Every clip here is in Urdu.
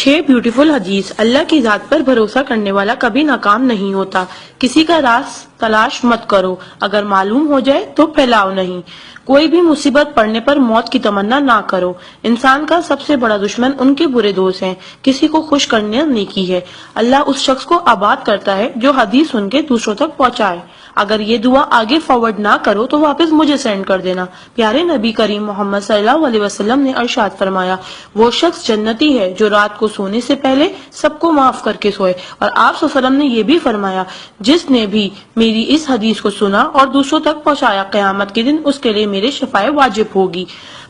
6 بیوٹیفل حدیث۔ اللہ کی ذات پر بھروسہ کرنے والا کبھی ناکام نہیں ہوتا۔ کسی کا راز تلاش مت کرو، اگر معلوم ہو جائے تو پھیلاؤ نہیں۔ کوئی بھی مصیبت پڑنے پر موت کی تمنا نہ کرو۔ انسان کا سب سے بڑا دشمن ان کے برے دوست ہیں۔ کسی کو خوش کرنا نیکی ہے۔ اللہ اس شخص کو آباد کرتا ہے جو حدیث سن کے دوسروں تک پہنچائے۔ اگر یہ دعا آگے فارورڈ نہ کرو تو واپس مجھے سینڈ کر دینا۔ پیارے نبی کریم محمد صلی اللہ علیہ وسلم نے ارشاد فرمایا، وہ شخص جنتی ہے جو رات کو سونے سے پہلے سب کو معاف کر کے سوئے۔ اور آپ صلی اللہ علیہ وسلم نے یہ بھی فرمایا، جس نے بھی میری اس حدیث کو سنا اور دوسروں تک پہنچایا، قیامت کے دن اس کے لیے میرے شفاعت واجب ہوگی۔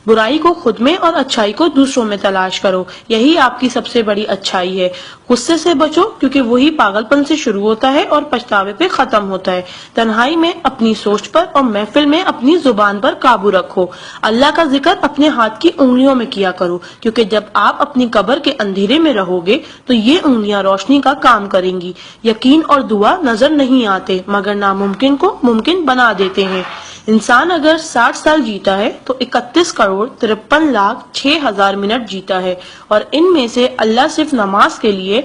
برائی کو خود میں اور اچھائی کو دوسروں میں تلاش کرو، یہی آپ کی سب سے بڑی اچھائی ہے۔ غصے سے بچو کیونکہ وہی پاگل پن سے شروع ہوتا ہے اور پچھتاوے پہ ختم ہوتا ہے۔ تنہائی میں اپنی سوچ پر اور محفل میں اپنی زبان پر قابو رکھو۔ اللہ کا ذکر اپنے ہاتھ کی انگلیوں میں کیا کرو، کیونکہ جب آپ اپنی قبر کے اندھیرے میں رہو گے تو یہ انگلیاں روشنی کا کام کریں گی۔ یقین اور دعا نظر نہیں آتے مگر ناممکن کو ممکن بنا دیتے ہیں۔ انسان اگر 60 سال جیتا ہے تو 31,53,06,000 منٹ جیتا ہے، اور ان میں سے اللہ صرف نماز کے لیے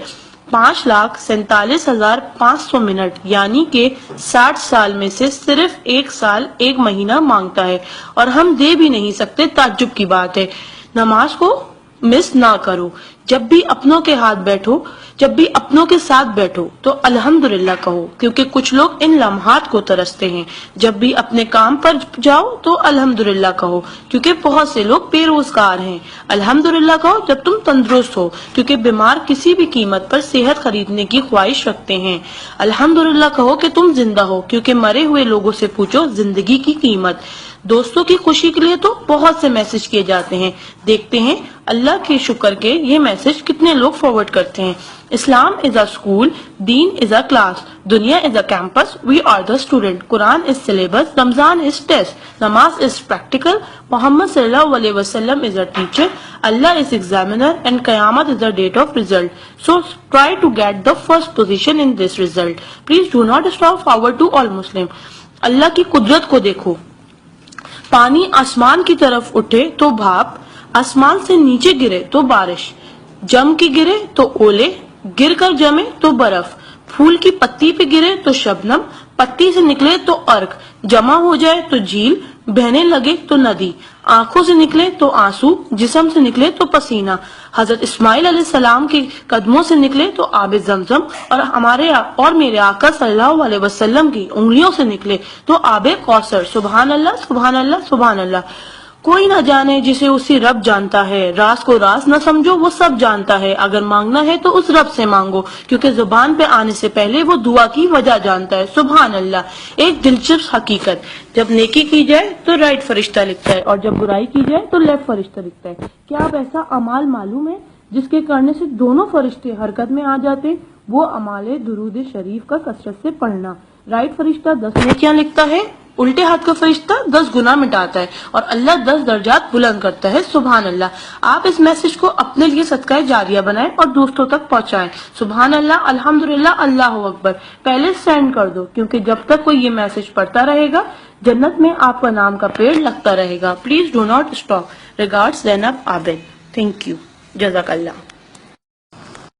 5,47,500 منٹ یعنی کہ 60 سال میں سے صرف 1 سال 1 مہینہ مانگتا ہے، اور ہم دے بھی نہیں سکتے۔ تعجب کی بات ہے۔ نماز کو مس نہ کرو۔ جب بھی اپنوں کے ساتھ بیٹھو تو الحمدللہ کہو، کیونکہ کچھ لوگ ان لمحات کو ترستے ہیں۔ جب بھی اپنے کام پر جاؤ تو الحمدللہ کہو، کیونکہ بہت سے لوگ بے روزگار ہیں۔ الحمدللہ کہو جب تم تندرست ہو، کیونکہ بیمار کسی بھی قیمت پر صحت خریدنے کی خواہش رکھتے ہیں۔ الحمدللہ کہو کہ تم زندہ ہو، کیونکہ مرے ہوئے لوگوں سے پوچھو زندگی کی قیمت۔ دوستوں کی خوشی کے لیے تو بہت سے میسج کیے جاتے ہیں، دیکھتے ہیں اللہ کے شکر کے یہ میسج کتنے لوگ فارورڈ کرتے ہیں۔ اسلام از a school, then is a class, دنیا is a campus, we are the student, Quran is syllabus, Ramzan is test, namaz is practical, Muhammad صلی اللہ علیہ وسلم is a teacher, Allah is examiner, and qayamat is the date of result. So try to get the first position in this result. Please do not stop forward to all Muslim. اللہ کی قدرت کو دیکھو. پانی آسمان کی طرف اٹھے تو بھاپ، آسمان سے نیچے گرے تو بارش، جم کے گرے تو اولے، گر کر جمے تو برف، پھول کی پتی پہ گرے تو شبنم، پتی سے نکلے تو ارک، جمع ہو جائے تو جھیل، بہنے لگے تو ندی، آنکھوں سے نکلے تو آنسو، جسم سے نکلے تو پسینہ، حضرت اسماعیل علیہ السلام کے قدموں سے نکلے تو آب زمزم، اور میرے آقا صلی اللہ علیہ وسلم کی انگلیوں سے نکلے تو آب کوثر۔ سبحان اللہ، سبحان اللہ، سبحان اللہ۔ کوئی نہ جانے جسے اسی رب جانتا ہے، راز کو راز نہ سمجھو، وہ سب جانتا ہے، اگر مانگنا ہے تو اس رب سے مانگو، کیونکہ زبان پہ آنے سے پہلے وہ دعا کی وجہ جانتا ہے۔ سبحان اللہ۔ ایک دلچسپ حقیقت، جب نیکی کی جائے تو رائٹ فرشتہ لکھتا ہے، اور جب برائی کی جائے تو لیفٹ فرشتہ لکھتا ہے۔ کیا آپ ایسا اعمال معلوم ہے جس کے کرنے سے دونوں فرشتے حرکت میں آ جاتے؟ وہ اعمال درود شریف کا کثرت سے پڑھنا۔ رائٹ فرشتہ 10 نیکیاں لکھتا ہے، الٹے ہاتھ کا فرشتہ 10 گناہ مٹاتا ہے، اور اللہ 10 درجات بلند کرتا ہے۔ سبحان اللہ۔ آپ اس میسج کو اپنے لیے صدقہ جاریہ بنائیں اور دوستوں تک پہنچائیں۔ سبحان اللہ، الحمدللہ، اللہ اکبر۔ پہلے سینڈ کر دو، کیونکہ جب تک کوئی یہ میسج پڑھتا رہے گا جنت میں آپ کا نام کا پیڑ لگتا رہے گا۔ Please do not stop. Regards Zainab Abid. Thank you, جزاک اللہ۔